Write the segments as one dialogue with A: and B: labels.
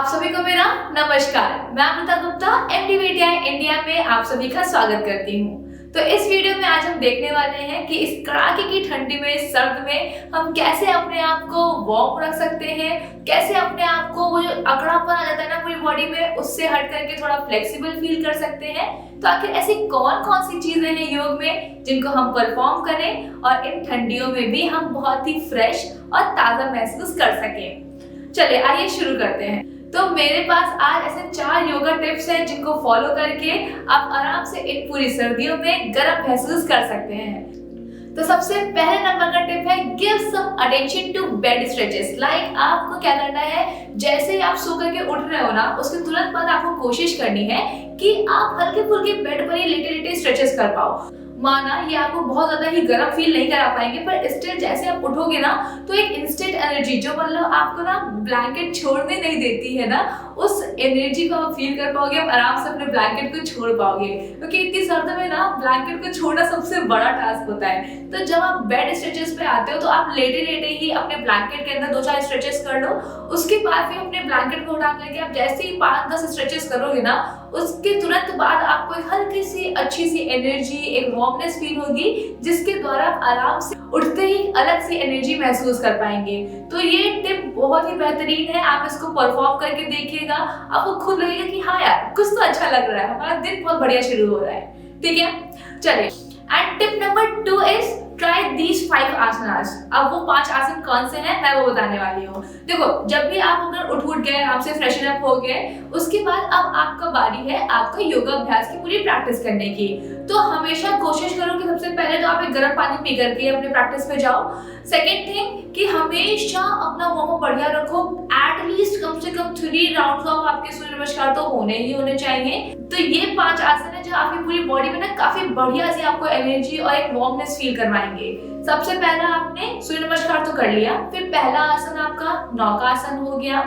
A: आप सभी को मेरा नमस्कार। मैं अमृता गुप्ता MDVTI इंडिया में आप सभी का स्वागत करती हूँ। तो इस वीडियो में आज हम देखने वाले हैं कि इस कड़ाके की ठंडी में, सर्द में हम कैसे अपने आप को वार्म रख सकते हैं, कैसे अपने आप को वो जो अकड़ापन आ जाता है ना पूरी बॉडी में, उससे हट करके थोड़ा फ्लेक्सिबल फील कर सकते हैं। तो आखिर ऐसी कौन कौन सी चीजें हैं योग में जिनको हम परफॉर्म करें और इन ठंडियों में भी हम बहुत ही फ्रेश और ताजा महसूस कर सकें। चलिए आइए शुरू करते हैं। तो मेरे पास आज ऐसे 4 योगा टिप्स हैं जिनको फॉलो करके आप आराम से इन पूरी सर्दियों में गर्म महसूस कर सकते हैं। तो सबसे पहले नंबर का टिप है give some attention to bed stretches. Like आपको क्या करना है, जैसे ही आप सो करके उठ रहे हो ना, उसके तुरंत बाद आपको कोशिश करनी है कि आप हल्के फुल्के बेड पर ही लेटे लेटे स्ट्रेचेस कर पाओ। माना ये आपको बहुत ज्यादा ही गर्म फील नहीं करा पाएंगे, पर स्टिल जैसे आप उठोगे ना तो एक इंस्टेंट एनर्जी जो मतलब आपको ना ब्लैंकेट छोड़ने नहीं देती है ना, उस एनर्जी को आप फील कर पाओगे। आप आराम से अपने ब्लैंकेट को छोड़ पाओगे, क्योंकि इतनी सर्द में ना ब्लैंकेट को छोड़ना सबसे बड़ा टास्क होता है। तो जब आप बेड स्ट्रेचेस पे आते हो तो आप लेटे लेटे ही अपने ब्लैंकेट के अंदर 2-4 स्ट्रेचेस कर लो। उसके बाद फिर अपने ब्लैंकेट को उठा करके आप जैसे ही 5-10 स्ट्रेचेस करोगे ना, उसके तुरंत बाद आपको एक हल्की सी अच्छी सी एनर्जी, एक वार्मनेस फील होगी, जिसके द्वारा आप आराम से उठते ही अलग सी एनर्जी महसूस कर पाएंगे। तो ये टिप बहुत ही बेहतरीन है, आप इसको परफॉर्म करके देखिएगा, आपको खुद लगेगा कि हाँ यार कुछ तो अच्छा लग रहा है, हमारा दिन बहुत बढ़िया शुरू हो रहा है। ठीक है, चलिए। And tip number 2 is try these 5 आसनास। अब वो 5 आसन कौन से हैं मैं वो बताने वाली हूँ। देखो, जब भी आप अगर उठ गए, आराम से फ्रेशन अप हो गए, उसके बाद अब आपका बारी है आपका योगा अभ्यास की पूरी प्रैक्टिस करने की। तो हमेशा कोशिश करो कि सबसे पहले तो आप एक गर्म पानी पी करके अपने प्रैक्टिस पे जाओ। सेकेंड थिंग कि हमेशा अपना वार्म अप बढ़िया रखो। एटलीस्ट कम से कम 3 राउंड्स ऑफ आपके सूर्य नमस्कार तो होने ही होने चाहिए। तो ये 5 आसन है जो आपकी पूरी बॉडी में ना काफी बढ़िया से आपको एनर्जी और एक वार्मनेस फील करवाएंगे। सबसे पहला आपने सूर्य नमस्कार तो कर लिया, फिर पहला आसन आपका नौकासन हो गया,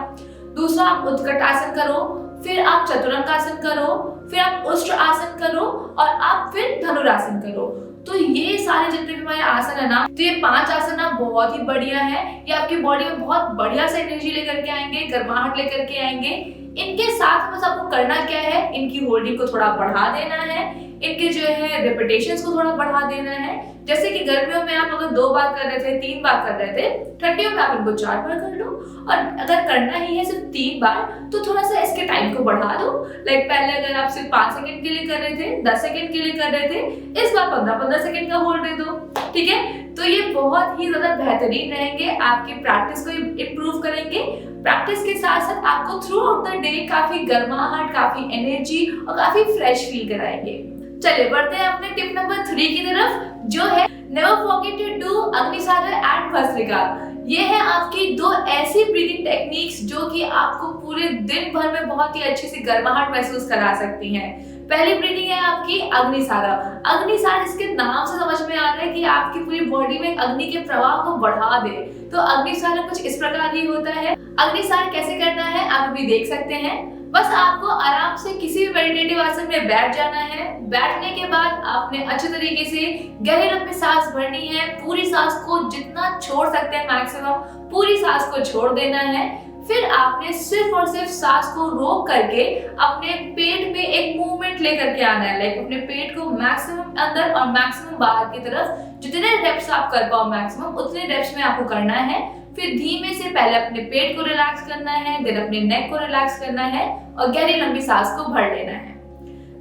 A: दूसरा आप उत्कट आसन करो, फिर आप चतुरंग आसन करो, फिर आप उष्ट्र आसन करो और आप फिर धनुरासन करो। तो ये सारे जितने भी हमारे आसन है ना, तो ये 5 आसन ना बहुत ही बढ़िया है। ये आपकी बॉडी में बहुत बढ़िया से एनर्जी लेकर के आएंगे, गर्माहट लेकर के आएंगे। इनके साथ बस आपको करना क्या है, इनकी होल्डिंग को थोड़ा बढ़ा देना है, इनके जो है रिपीटेशंस को थोड़ा बढ़ा देना है। जैसे कि गर्मियों में आप अगर 2 बार कर रहे थे, 3 बार कर रहे थे, ठंडियों में आप इनको 4 बार कर लो। और अगर करना ही है सिर्फ 3 बार तो थोड़ा सा इसके टाइम को बढ़ा दो। लाइक पहले अगर आप सिर्फ 5 सेकंड के लिए कर रहे थे, 10 सेकंड के लिए कर रहे थे, इस बार 15-15 सेकंड का होल्ड दे दो। ठीक है, तो ये बहुत ही ज्यादा बेहतरीन रहेंगे, आपकी प्रैक्टिस को इम्प्रूव करेंगे। प्रैक्टिस के साथ साथ आपको थ्रू आउट द डे काफी गर्माहट, काफी एनर्जी और काफी फ्रेश फील कराएंगे। चलिए बढ़ते हैं अपने टिप नंबर 3 की तरफ, जो है never forget to do Agnisagar and Bhastrika. ये है आपकी 2 ऐसी ब्रीदिंग टेक्निक्स जो कि आपको पूरे दिन भर में बहुत ही अच्छी सी गर्माहट महसूस करा सकती हैं। पहली ब्रीदिंग है आपकी अग्निसागर। अग्निसागर इसके नाम से समझ में आ रहा है कि आपकी पूरी बॉडी में अग्नि के प्रवाह को बढ़ा दे। तो अग्निसागर कुछ इस प्रकार ही होता है। अग्निसागर कैसे करना है आप अभी देख सकते हैं। बस आपको आराम से किसी भी मेडिटेटिव आसन में बैठ जाना है। बैठने के बाद आपने अच्छे तरीके से गहरी लंबी सांस भरनी है। पूरी सांस को जितना छोड़ सकते हैं मैक्सिमम, पूरी सांस को छोड़ देना है। फिर आपने सिर्फ और सिर्फ सांस को रोक करके अपने पेट में एक मूवमेंट लेकर के आना है। लाइक अपने पेट को मैक्सिमम अंदर और मैक्सिमम बाहर की तरफ, जितने रेप्स आप कर पाओ मैक्सिमम उतने रेप्स में आपको करना है। फिर धीमे से पहले अपने पेट को रिलैक्स करना है, फिर अपने नेक को रिलैक्स करना है और गहरी लंबी सांस को भर लेना है।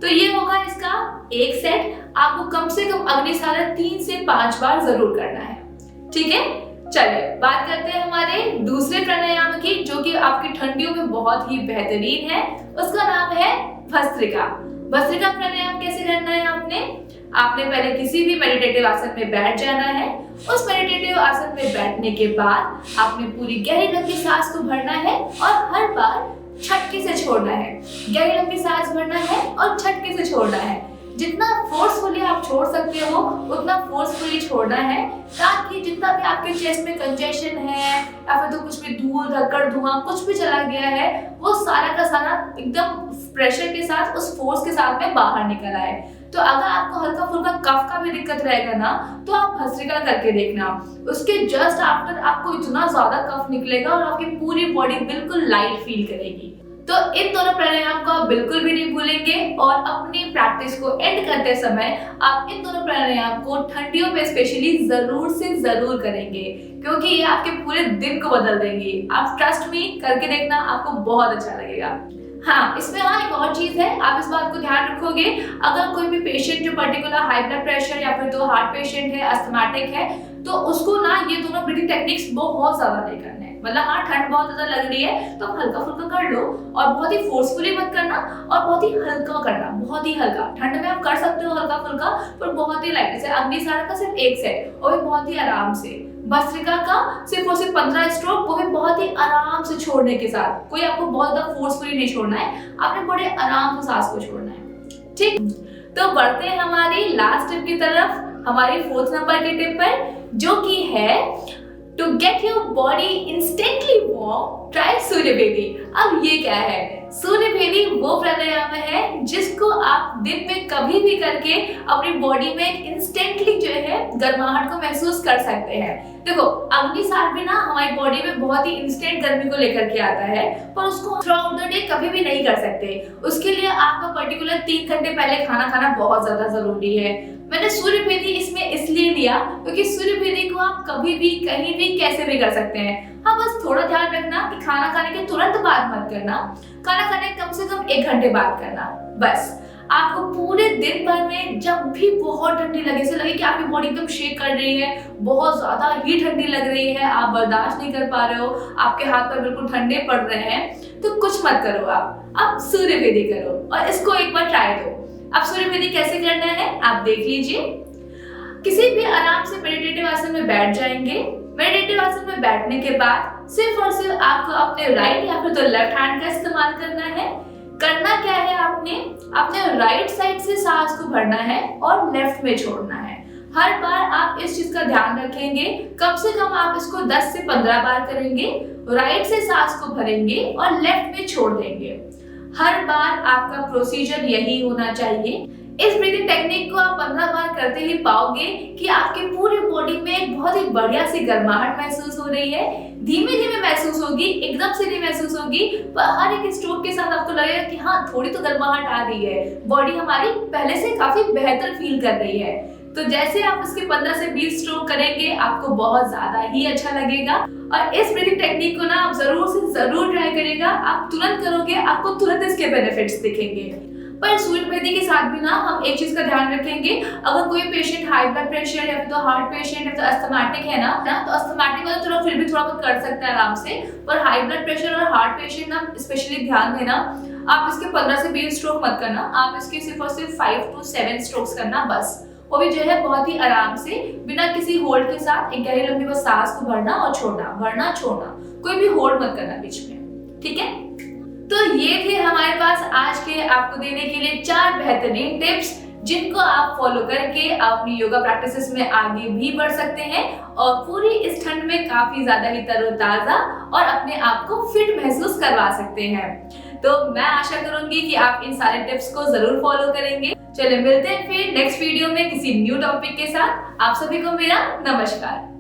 A: तो ये होगा इसका एक सेट। आपको कम से कम अग्निसागर 3 से 5 बार जरूर करना है। ठीक है, चलिए बात करते हैं हमारे दूसरे प्राणायाम की, जो कि आपकी ठंडियों में बहुत ही बेहतरीन है। उसका नाम है भस्त्रिका। भस्त्रिका प्राणायाम कैसे करना है आपने पहले किसी भी मेडिटेटिव आसन में बैठ जाना है। उस मेडिटेटिव आसन में बैठने के बाद आपने पूरी गहरी लंबी सांस को भरना है और हर बार झटके से छोड़ना है। गहरी लंबी सांस भरना है और झटके से छोड़ना है। जितना फोर्सफुली आप छोड़ सकते हो उतना फोर्सफुली छोड़ना है, ताकि जितना भी आपके चेस्ट में कंजेशन है या फिर तो कुछ भी धूल, धक्कड़, धुआं कुछ भी चला गया है, वो सारा का सारा एकदम प्रेशर के साथ, उस फोर्स के साथ में बाहर निकल आए। तो अगर आपको हल्का फुल्का कफ का भी दिक्कत रहेगा ना, तो आप भस्त्रिका करके देखना। उसके जस्ट आफ्टर आपको इतना ज्यादा कफ निकलेगा और आपकी पूरी बॉडी बिल्कुल लाइट फील करेगी। तो इन दोनों प्राणायाम को आप बिल्कुल भी नहीं भूलेंगे और अपनी प्रैक्टिस को एंड करते समय आप इन दोनों प्राणायाम को ठंडियों में स्पेशली जरूर से जरूर करेंगे, क्योंकि ये आपके पूरे दिन को बदल देंगे। आप ट्रस्ट मी करके देखना, आपको बहुत अच्छा लगेगा। हाँ, इसमें एक और चीज है, आप इस बात को ध्यान रखोगे, अगर कोई भी पेशेंट जो पर्टिकुलर हाई ब्लड प्रेशर या फिर तो हार्ट पेशेंट है, अस्थमाटिक है, तो उसको ना ये दोनों ब्रीथिंग टेक्निक्स बहुत ज्यादा नहीं करने। मतलब ठंड बहुत ज्यादा लग रही है तो हल्का फुल्का कर लो, और बहुत ही फोर्सफुली मत करना और बहुत ही हल्का करना, बहुत ही हल्का। ठंड में आप कर सकते हो हल्का फुल्का, पर बहुत ही लाइट। जैसे अग्निसार का सिर्फ एक सेट, और भी बहुत ही आराम से। भस्त्रिका का सिर्फ और सिर्फ 15 स्ट्रोक, वो भी बहुत ही आराम से छोड़ने के साथ। कोई आपको बहुत ज्यादा फोर्सफुली नहीं छोड़ना है, आपने बड़े आराम से सांस को छोड़ना है। ठीक, तो बढ़ते हैं हमारी लास्ट टिप की तरफ, हमारी 4th नंबर की टिप पर, जो कि है to get your body instantly warm, try सूर्यभेदी। अब ये क्या है? सूर्यभेदी वो प्राणायाम है जिसको आप दिन में कभी भी करके अपनी बॉडी में इंस्टेंटली जो है गर्माहट को महसूस कर सकते हैं। देखो, अग्निसार भी ना हमारी बॉडी में बहुत ही इंस्टेंट गर्मी को लेकर के आता है, पर उसको थ्रू आउट द डे कभी भी नहीं कर सकते। उसके लिए आपका पर्टिकुलर 3 घंटे पहले खाना खाना बहुत ज्यादा जरूरी है। मैंने सूर्यभेदी इसमें इसलिए लिया क्योंकि सूर्यभेदी को आप कभी भी कहीं भी कैसे भी कर सकते हैं। हाँ, बस थोड़ा ध्यान रखना कि खाना खाने के तुरंत बाद मत करना, खाना खाने कम से कम 1 घंटे बाद करना। बस आपको पूरे दिन भर में जब भी बहुत ठंडी लगे, से लगे कि आपकी बॉडी एकदम शेक कर रही है, बहुत ज्यादा ही ठंडी लग रही है, आप बर्दाश्त नहीं कर पा रहे हो, आपके हाथ पर बिल्कुल ठंडे पड़ रहे हैं, तो कुछ मत करो, आप सूर्यभेदी करो और इसको एक बार ट्राई दो। अब सूर्यभेदी कैसे करना है आप देख लीजिए। किसी भी आराम से मेडिटेटिव आसन में बैठ जाएंगे। मेडिटेटिव आसन में बैठने के बाद सिर्फ और सिर्फ आपको अपने राइट या फिर तो लेफ्ट हैंड का इस्तेमाल करना है। करना क्या है, आपने अपने राइट साइड से सांस को भरना है और लेफ्ट में छोड़ना है। हर बार आप इस चीज का ध्यान रखेंगे, कम से कम आप इसको 10 से 15 बार करेंगे। राइट से सांस को भरेंगे और लेफ्ट में छोड़ देंगे। हर बार आपका प्रोसीजर यही होना चाहिए। इस ब्रीथिंग टेक्निक को आप 15 बार करते ही पाओगे कि आपके पूरे बॉडी में एक बहुत ही बढ़िया सी गर्माहट महसूस हो रही है। धीमे धीमे महसूस होगी, एकदम से नहीं महसूस होगी, पर हर एक स्ट्रोक के साथ आपको लगेगा कि हाँ, थोड़ी तो गर्माहट आ रही है, बॉडी हमारी पहले से काफी बेहतर फील कर रही है। तो जैसे आप इसके 15 से 20 स्ट्रोक करेंगे, आपको बहुत ज्यादा ही अच्छा लगेगा। और इस ब्रीथिंग टेक्निक को ना आप जरूर से जरूर ट्राई करेगा। आप तुरंत करोगे, आपको तुरंत इसके बेनिफिट्स दिखेंगे। पर सूर्यभेदी के साथ भी ना हम एक चीज का ध्यान रखेंगे, अगर कोई पेशेंट हाई ब्लड प्रेशर या फिर तो हार्ट पेशेंट या तो अस्थमाटिक है ना, तो अस्थमाटिक वाला थोड़ा फिर भी थोड़ा बहुत कर सकता है आराम से, पर हाई ब्लड प्रेशर और हार्ट पेशेंट ना स्पेशली ध्यान देना, आप इसके 15 से 20 स्ट्रोक मत करना, आप इसके सिर्फ और सिर्फ 5 to 7 स्ट्रोक्स करना बस। वो भी जो है बहुत ही आराम से, बिना किसी होल्ड के साथ एक गहरी लंबी बस सांस को भरना और छोड़ना, भरना छोड़ना, कोई भी होल्ड मत करना बीच में। ठीक है, तो ये थे हमारे पास आज के आपको देने के लिए 4 बेहतरीन टिप्स, जिनको आप फॉलो करके अपनी योगा प्रैक्टिसेस में आगे भी बढ़ सकते हैं और पूरी इस ठंड में काफी ज्यादा ही तरोताजा और अपने आप को फिट महसूस करवा सकते हैं। तो मैं आशा करूंगी कि आप इन सारे टिप्स को जरूर फॉलो करेंगे। चलिए मिलते हैं फिर नेक्स्ट वीडियो में किसी न्यू टॉपिक के साथ। आप सभी को मेरा नमस्कार।